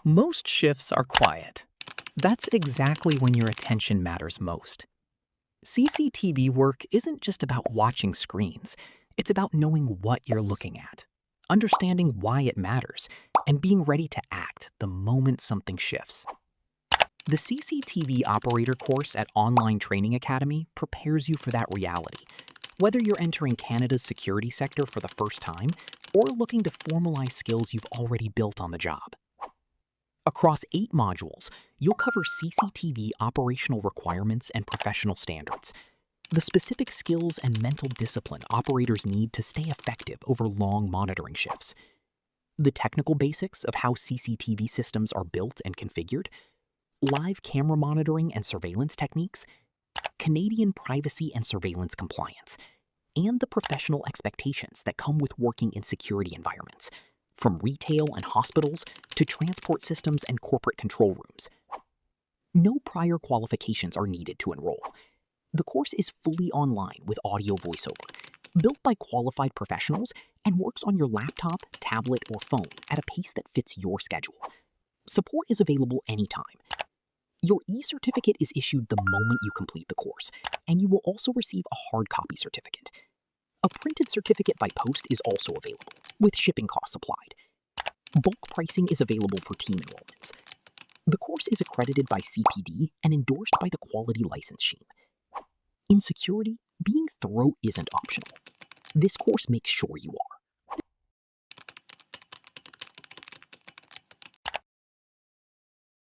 Most shifts are quiet. That's exactly when your attention matters most. CCTV work isn't just about watching screens. It's about knowing what you're looking at, understanding why it matters, and being ready to act the moment something shifts. The CCTV Operator Course at Online Training Academy prepares you for that reality. Whether you're entering Canada's security sector for the first time or looking to formalize skills you've already built on the job. Across 8 modules, you'll cover CCTV operational requirements and professional standards, the specific skills and mental discipline operators need to stay effective over long monitoring shifts, the technical basics of how CCTV systems are built and configured, live camera monitoring and surveillance techniques, Canadian privacy and surveillance compliance, and the professional expectations that come with working in security environments, from retail and hospitals to transport systems and corporate control rooms. No prior qualifications are needed to enroll. The course is fully online with audio voiceover, built by qualified professionals, and works on your laptop, tablet, or phone at a pace that fits your schedule. Support is available anytime. Your e-certificate is issued the moment you complete the course, and you will also receive a hard copy certificate. A printed certificate by post is also available, with shipping costs applied. Bulk pricing is available for team enrollments. The course is accredited by CPD and endorsed by the Quality License Scheme. In security, being thorough isn't optional. This course makes sure you are.